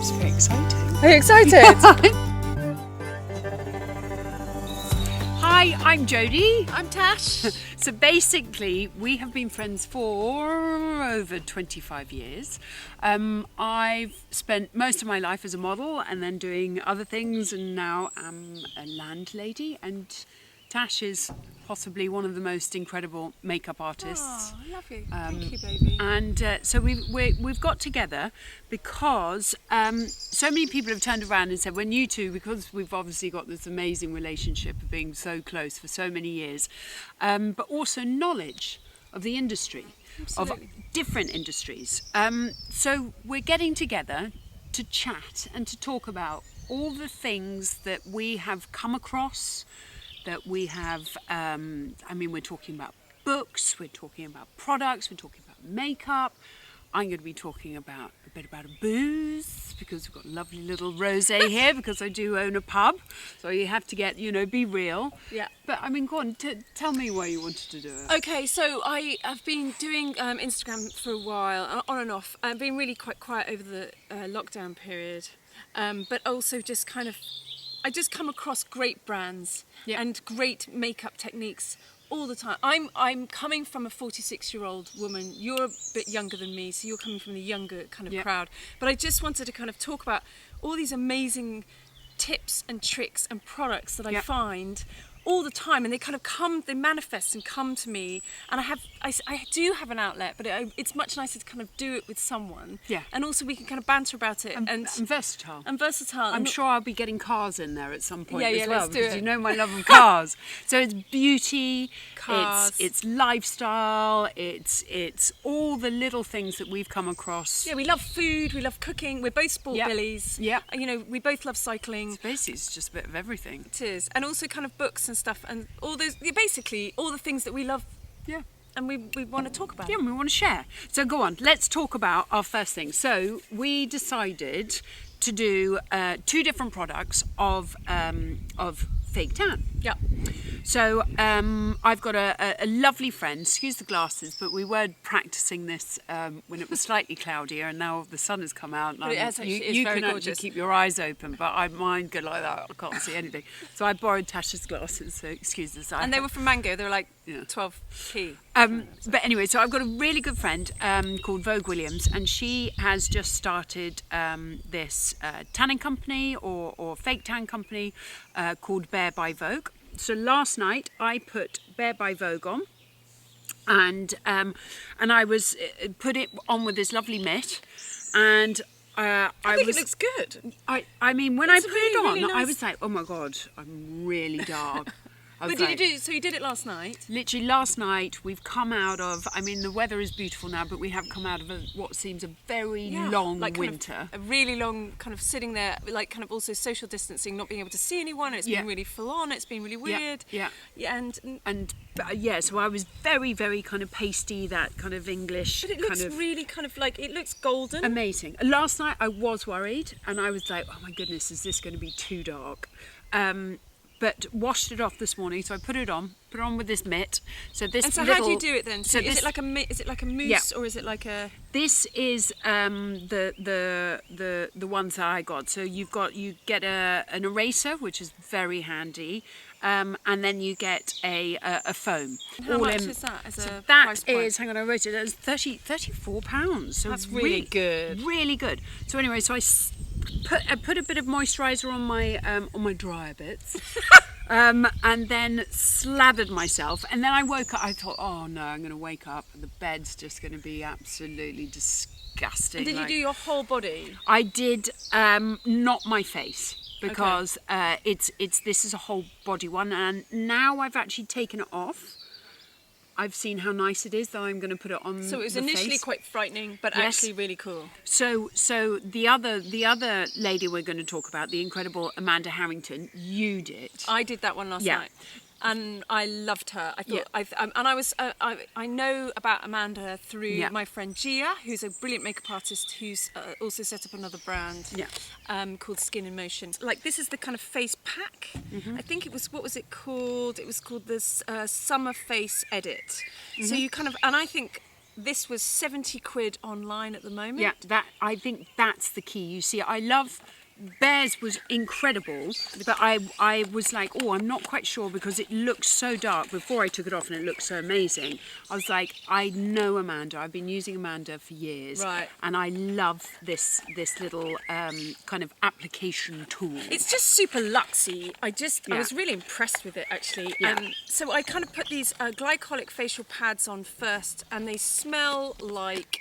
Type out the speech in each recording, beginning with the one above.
It's very exciting. Are you excited? Hi, I'm Jodie. I'm Tash. So basically, we have been friends for over 25 years. I've spent most of my life as a model and then doing other things, and now I'm a landlady. And Tash is possibly one of the most incredible makeup artists. Oh, I love you. Thank you, baby. And so we've got together because so many people have turned around and said, when you two, because we've obviously got this amazing relationship of being so close for so many years, but also knowledge of the industry, Absolutely. of different industries. So we're getting together to chat and to talk about all the things that we have come across, that we have, we're talking about books, we're talking about products, we're talking about makeup. I'm going to be talking about a bit about a booze, because we've got a lovely little ROSÉ here, because I do own a pub. So you have to get, be real. Yeah. But go on, tell me why you wanted to do it. Okay, so I have been doing Instagram for a while, on and off. I've been really quite quiet over the lockdown period, but also just I just come across great brands and great makeup techniques all the time. I'm coming from a 46-year-old woman. You're a bit younger than me, so you're coming from the younger kind of crowd. But I just wanted to kind of talk about all these amazing tips and tricks and products that I find all the time, and they manifest and come to me, and I do have an outlet, but it's much nicer to kind of do it with someone, and also we can kind of banter about it, and versatile. I'm sure I'll be getting cars in there at some point as well, let's do because it. you know my love of cars. So it's beauty, cars, it's lifestyle, it's all the little things that we've come across. Yeah, we love food, we love cooking, we're both sport billies. Yeah. We both love cycling. Basically, it's just a bit of everything. It is, and also kind of books and stuff, and all those, basically all the things that we love. Yeah. And we want to talk about. Yeah, and we want to share. So go on, let's talk about our first thing. So we decided to do 2 different products of fake tan. Yeah. So I've got a lovely friend, excuse the glasses, but we were practicing this when it was slightly cloudier, and now the sun has come out. And you very can gorgeous. actually keep your eyes open, but mine go like that. I can't see anything. So I borrowed Tasha's glasses, so excuse us. And they were from Mango. They were like 12p. But anyway, so I've got a really good friend called Vogue Williams, and she has just started this tanning company or fake tan company called Bare by Vogue. So last night I put Bare by Vogue on, and I was put it on with this lovely mitt, and I think it looks good. I mean, when I put really, it on, really nice. I was like, oh my god, I'm really dark. But so you did it last night? Literally last night, we've come out of, the weather is beautiful now, but we have come out of what seems a very long winter. A really long kind of sitting there, like kind of also social distancing, not being able to see anyone. It's been really full on, it's been really weird. Yeah. So I was very, very kind of pasty, that kind of English. But it looks really kind of like, it looks golden. Amazing. Last night I was worried, and I was like, oh my goodness, is this going to be too dark? But washed it off this morning, so I put it on with this mitt. So how do you do it then? So is it like a mousse or is it like a? This is the ones that I got. So you get an eraser, which is very handy, and then you get a foam. And how much is that as a that price point? is, hang on, I wrote it. That's £34. So that's really good. Really good. So anyway, so I put a bit of moisturiser on my drier bits, and then slathered myself. And then I woke up. I thought, oh no, I'm going to wake up and the bed's just going to be absolutely disgusting. And did you do your whole body? I did, not my face, because this is a whole body one. And now I've actually taken it off. I've seen how nice it is that I'm going to put it on. So it was initially face. Quite frightening, but actually really cool. So the other lady we're going to talk about, the incredible Amanda Harrington, you did. I did that one last night. And I loved her. I thought, I know about Amanda through my friend Gia, who's a brilliant makeup artist who's also set up another brand called Skin in Motion. Like, this is the kind of face pack. I think it was, what was it called? It was called this Summer Face Edit. So you kind of, and I think this was 70 quid online at the moment. Yeah, I think that's the key. You see, I love Bears was incredible, but I was like, oh, I'm not quite sure because it looked so dark before I took it off and it looked so amazing. I was like, I know Amanda. I've been using Amanda for years. Right. And I love this little kind of application tool. It's just super luxy. I Yeah. was really impressed with it actually. Yeah. So I kind of put these glycolic facial pads on first, and they smell like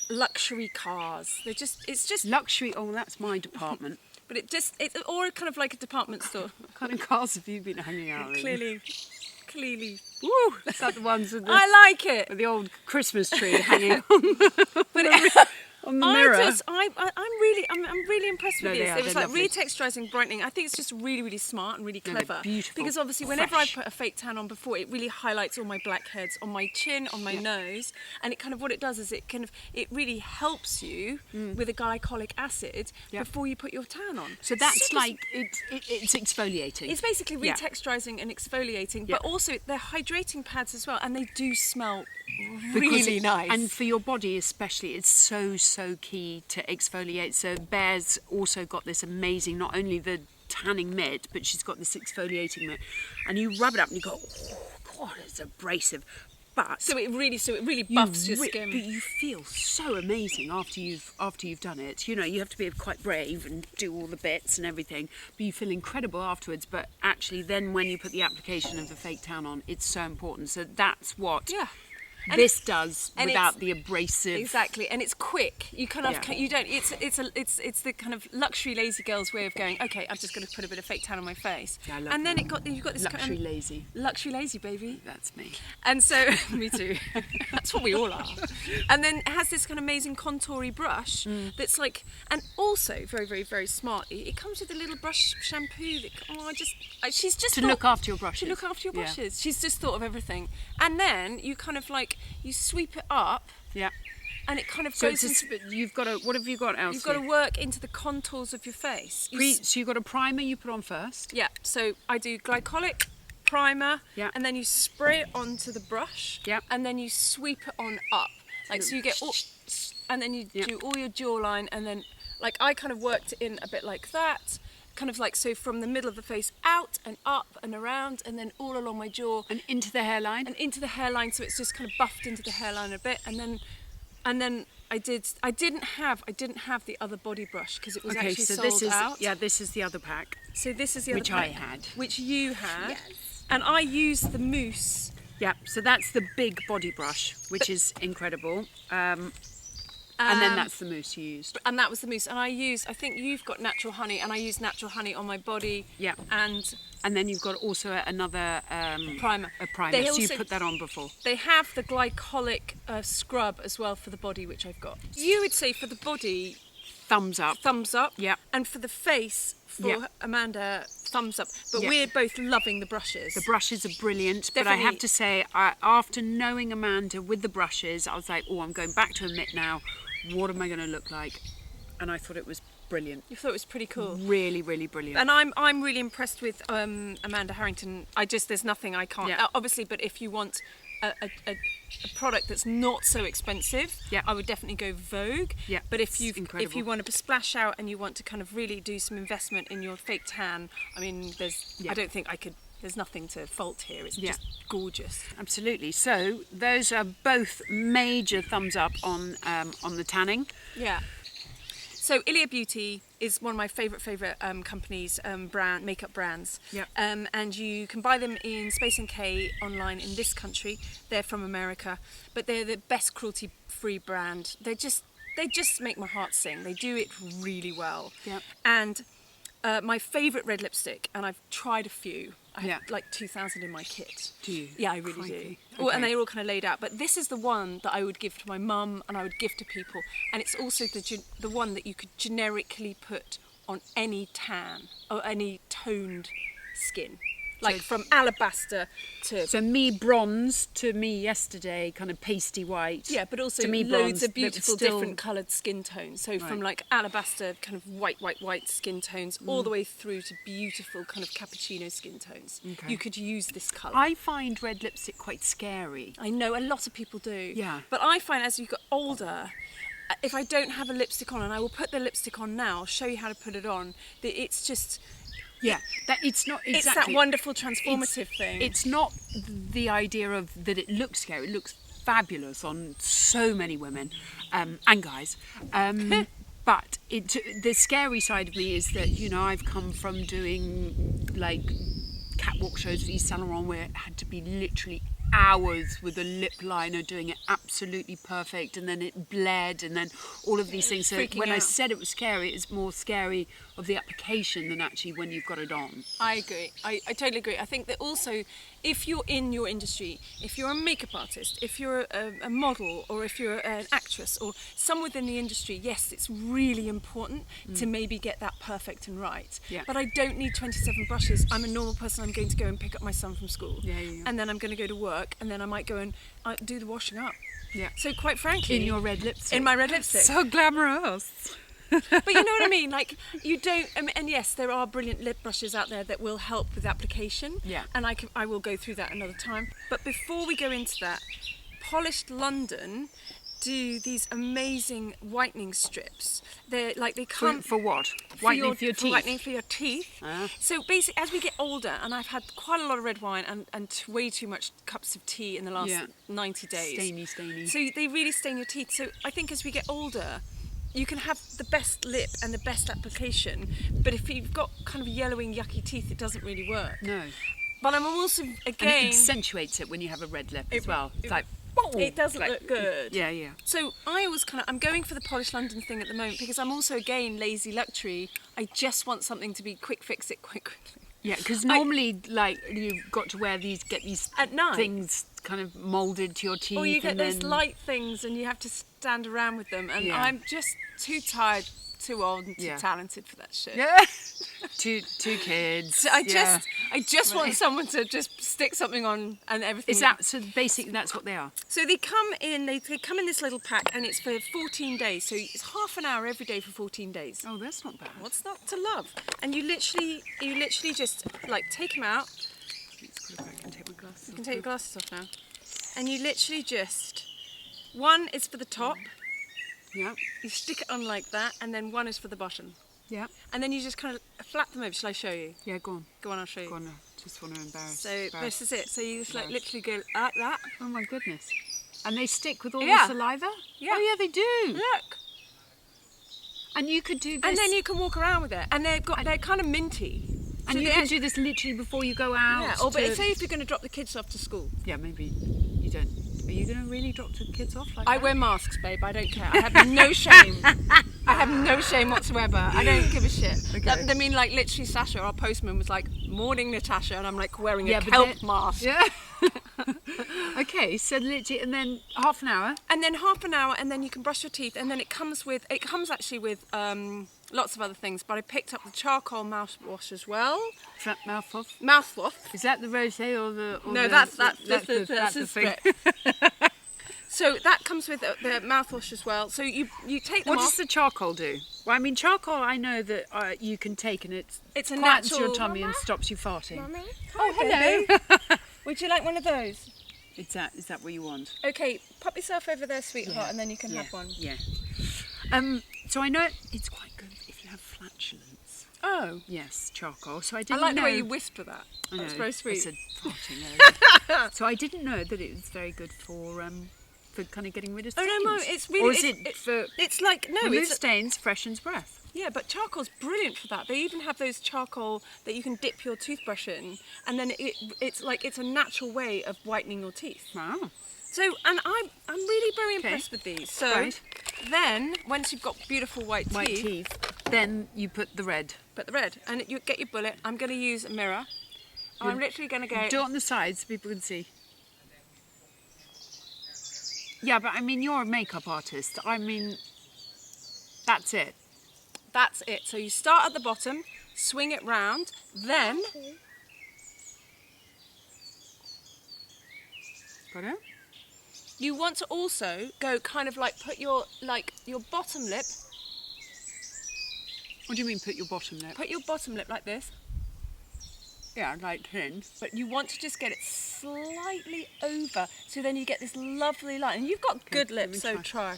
luxury cars. It's just Luxury, oh, that's my department. but it's or kind of like a department store. What kind of cars have you been hanging out in? Clearly. Woo! Is that the ones with the, I like it. with the old Christmas tree hanging on But on the mirror? I'm really impressed with No, this. they are. It was They're like lovely. retexturizing, brightening. I think it's just really, really smart and really No, they're clever. beautiful, Because obviously, whenever fresh. I put a fake tan on before, it really highlights all my blackheads on my chin, on my nose, and it kind of what it does is it really helps you with a glycolic acid Yeah. before you put your tan on. So that's Super like it's exfoliating. It's basically Yeah. retexturizing and exfoliating, Yeah. but also they're hydrating pads as well, and they do smell Because really nice. And for your body especially, it's so key to exfoliate. So Bear's also got this amazing, not only the tanning mitt, but she's got this exfoliating mitt. And you rub it up and you go, oh God, it's abrasive. But so it really buffs your but skin. you feel so amazing after you've done it. You know, you have to be quite brave and do all the bits and everything, but you feel incredible afterwards. But actually, then when you put the application of the fake tan on, it's so important. So that's what Yeah. And this does and without it's- the abrasive. Exactly, and it's quick. You kind of Yeah. you don't. It's the kind of luxury lazy girl's way of going. Okay, I'm just going to put a bit of fake tan on my face. Yeah, I love and then that. you've got this Luxury lazy. luxury lazy baby. That's me. And so me too. That's what we all are. And then it has this kind of amazing contoury brush that's like, and also very very very smartly, it comes with a little brush shampoo. She's just To thought- look after your brushes. To look after your Yeah. brushes. She's just thought of everything. And then you kind of like you sweep it up, Yeah. and it kind of So goes into. you've got to. What have you got else? You've got to here? work into the contours of your face. So you've got a primer you put on first. Yeah, so I do glycolic, primer, Yeah. and then you spray it onto the brush, Yeah. and then you sweep it on up. Like, so you get all, and then you Yeah. do all your jawline, and then, like, I kind of worked it in a bit like that. Kind of like, so from the middle of the face out and up and around, and then all along my jaw. And into the hairline. And into the hairline, so it's just kind of buffed into the hairline a bit, and then I didn't have the other body brush because it was Okay, actually so sold this is out. this is the other pack. So this is the other Which I pack, had. which you had, Yes. and I used the mousse. Yeah, so that's the big body brush, which is incredible. And then that's the mousse you used. And that was the mousse, and I think you've got natural honey, and I used natural honey on my body. Yeah. And And then you've got also another primer. A primer. They So you also- put that on before. They have the glycolic scrub as well for the body, which I've got. You would say for the body, Thumbs up. thumbs up. Yeah. And for the face, for Yeah. Amanda, thumbs up. But Yeah. we're both loving the brushes. The brushes are brilliant, but I have Definitely. to say, after knowing Amanda with the brushes, I was like, oh, I'm going back to a mitt now. What am I going to look like? And I thought it was brilliant. You thought it was pretty cool. Really, really brilliant. And I'm really impressed with Amanda Harrington. There's nothing I can't. Yeah. Obviously, but if you want a product that's not so expensive, Yeah. I would definitely go Vogue. Yeah, But it's if you incredible. want to splash out and you want to kind of really do some investment in your fake tan, I mean, Yeah. I don't think I could. There's nothing to fault here. It's Yeah. just gorgeous. Absolutely. So those are both major thumbs up on the tanning. Yeah. So Ilia Beauty is one of my favourite companies, makeup brands. Yep. And you can buy them in Space NK online in this country. They're from America, but they're the best cruelty-free brand. They just make my heart sing. They do it really well. Yep. And my favourite red lipstick, and I've tried a few. I have Yeah. like 2,000 in my kit. Do you? Yeah, I really Crikey. do. Well, and Okay. they're all kind of laid out. But this is the one that I would give to my mum, and I would give to people. And it's also the one that you could generically put on any tan or any toned skin. like from alabaster to... So me bronze to me yesterday, kind of pasty white. Yeah, but also to me loads bronze, of beautiful still... different coloured skin tones. So from like alabaster kind of white skin tones all the way through to beautiful kind of cappuccino skin tones. Okay. You could use this colour. I find red lipstick quite scary. I know, a lot of people do. Yeah. But I find as you get older, if I don't have a lipstick on, and I will put the lipstick on now, I'll show you how to put it on, that it's just... Yeah, that it's not exactly... It's that wonderful transformative thing. It's not the idea of that it looks scary. It looks fabulous on so many women and guys. But the scary side of me is that, you know, I've come from doing like catwalk shows for Yves Saint Laurent where it had to be literally hours with a lip liner doing it absolutely perfect, and then it bled, and then all of these things. So when I said it was scary, it's more scary of the application than actually when you've got it on. I agree. I totally agree. I think that also, if you're in your industry, if you're a makeup artist, if you're a model, or if you're an actress, or someone within the industry, yes, it's really important to maybe get that perfect and right. Yeah. But I don't need 27 brushes. I'm a normal person. I'm going to go and pick up my son from school. Yeah. And then I'm going to go to work, and then I might go and do the washing up. Yeah. So quite frankly... In your red lipstick. In my red lipstick. So glamorous. But you know what I mean? Like, you don't... and yes, there are brilliant lip brushes out there that will help with application. Yeah. And I will go through that another time. But before we go into that, Polished London do these amazing whitening strips. They come... For what? Whitening for your teeth? Whitening for your teeth. Ah. So basically, as we get older, and I've had quite a lot of red wine and way too much cups of tea in the last 90 days. Stainy. So they really stain your teeth. So I think as we get older, you can have the best lip and the best application, but if you've got kind of yellowing, yucky teeth, it doesn't really work. No. But I'm also, And again... it accentuates it when you have a red lip as well. It's like... It doesn't look good. Yeah. So I always I'm going for the Polished London thing at the moment because I'm also, again, lazy luxury. I just want something to be quick, fix it quite quickly. Yeah, because normally, like, you've got to get these at night things kind of moulded to your teeth. Or you get those light things and you have to stand around with them. And I'm just too tired, too old and too talented for that shit. Yeah. two kids. So I just want someone to just stick something on and everything. Is that so? Basically, that's what they are. So they come in. They come in this little pack, and it's for 14 days. So it's half an hour every day for 14 days. Oh, that's not bad. What's not to love? And you literally just like take them out. Let's put it back and take my glasses off. You can take your glasses off now. And you literally just, one is for the top. Yeah. You stick it on like that, and then one is for the bottom. Yeah. And then you just kind of flap them over. Shall I show you? Yeah, go on. Go on, I'll show you. Go on, I just want to embarrass. So this is it. So you just like literally go like that. Oh my goodness. And they stick with all Yeah. the saliva? Yeah. Oh yeah, they do. Look. And you could do this. And then you can walk around with it. And they're kind of minty. And So you they can do this literally before you go out. Yeah. But say if you're going to drop the kids off to school. Yeah, maybe you don't. Are you going to really drop the kids off like that? I wear masks, babe. I don't care. I have no shame. I have no shame whatsoever. I don't give a shit. Okay. I mean, like, literally, Sasha, our postman, was like, "Morning, Natasha," and I'm like wearing a but kelp mask. Yeah. Okay, so literally, and then half an hour. And then half an hour, and then you can brush your teeth, and then it comes actually with lots of other things. But I picked up the charcoal mouthwash as well. Mouthwash. Mouthwash. Is that the rosé or the? Or No, the, that's the the thing. sprit. So that comes with the mouthwash as well. So you take them What off. does the charcoal do? Well, I mean, charcoal. I know that you can take, and it's a quiets natural. your tummy and stops you farting. Mummy? Oh, hello. Would you like one of those? Is that what you want? Okay, pop yourself over there, sweetheart, and then you can have one. Yeah. So I know it's quite good if you have flatulence. Oh. Yes, charcoal. So I I didn't like know. the way you whisper that. I That's know, very sweet. I said farting earlier. So I didn't know that it was very good for kind of getting rid of stains. Oh no, it's really. Or is it for It's like no, remove it's stains, freshens breath? yeah, but charcoal's brilliant for that. They even have those charcoal that you can dip your toothbrush in, and then it's a natural way of whitening your teeth. Wow. So, and I'm really very impressed with these. So Right. then once you've got beautiful white teeth, then you put the red. put the red, and you get your bullet. I'm going to use a mirror. I'm literally going to go. Do it on the sides so people can see. Yeah, but I mean, you're a makeup artist. I mean, that's it. That's it. So you start at the bottom, swing it round, then Got it? You want to also go kind of like put your bottom lip. What do you mean put your bottom lip? Put your bottom lip like this. Yeah, like thin. But you want to just get it slightly over, so then you get this lovely line. And you've got good lips, so try.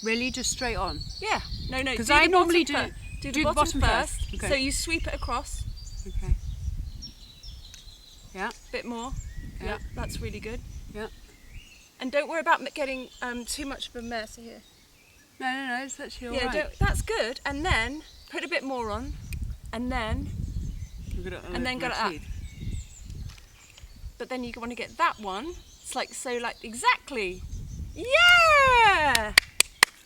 Really, just straight on? Yeah. No. Because I normally do the bottom first. Okay. So you sweep it across. Okay. Yeah. Bit more. Yeah. That's really good. Yeah. And don't worry about getting too much of a mess here. No, it's actually all right. Yeah, that's good. And then put a bit more on, and then go like that. But then you want to get that one. It's like exactly. Yeah.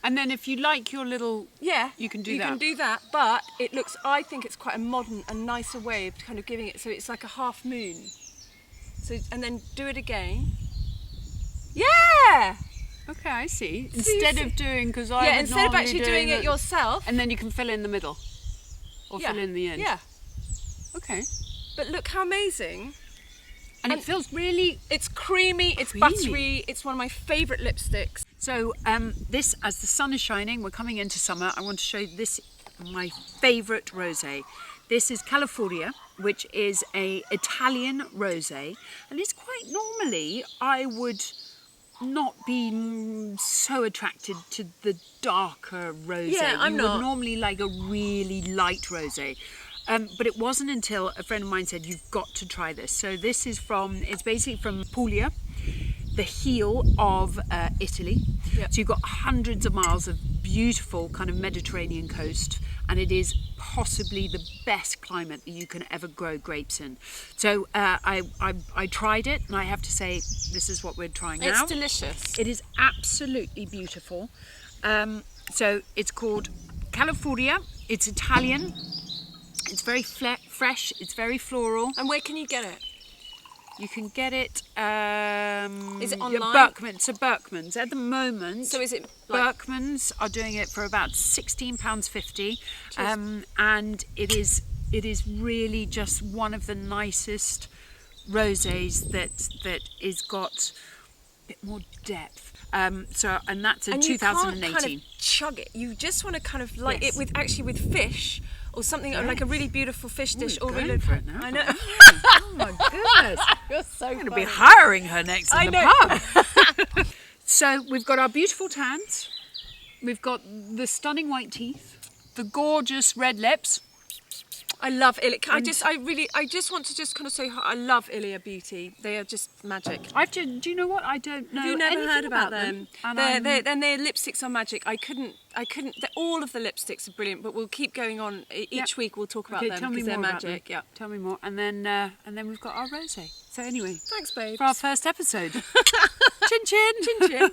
And then if you like your little, you can do that. You can do that, but I think it's quite a modern and nicer way of kind of giving it, so it's like a half moon. So, and then do it again. Yeah! Okay, I see. Instead of doing, because I would instead of actually doing it yourself. And then you can fill in the middle. Or fill in the end. Yeah. Okay. But look how amazing. And it feels really... It's creamy, it's buttery, it's one of my favourite lipsticks. So this, as the sun is shining, we're coming into summer, I want to show you this, my favourite rosé. This is California, which is a Italian rosé. And it's quite normally, I would not be so attracted to the darker rosé. Yeah, I'm not. Would normally like a really light rosé. But it wasn't until a friend of mine said, you've got to try this. So this is it's basically from Puglia, the heel of Italy. Yep. So you've got hundreds of miles of beautiful kind of Mediterranean coast, and it is possibly the best climate that you can ever grow grapes in. So I tried it, and I have to say, this is what we're trying now. It's delicious. It is absolutely beautiful. So it's called California. It's Italian. It's very fresh, it's very floral. And where can you get it? You can get it... is it online? Berkman's. At the moment, so is it Berkman's are doing it for about £16.50. And it is really just one of the nicest rosés that is got a bit more depth. And that's in 2018. You can't kind of chug it. You just want to kind of like it with fish. Or something like a really beautiful fish dish. Ooh, or really going for it now. I know. Oh my goodness. You're so I'm going to be hiring her next in the pub. So we've got our beautiful tans. We've got the stunning white teeth. The gorgeous red lips. I love Ilia. I just want to just kind of say I love Ilia Beauty. They are just magic. Do you know what? I don't know. Have you never anything heard about them? And their lipsticks are magic. I couldn't. All of the lipsticks are brilliant, but we'll keep going on. Each week we'll talk about them because they're magic. Yeah, tell me more. And then we've got our rosé. So anyway, thanks, babe, for our first episode. Chin chin, chin chin.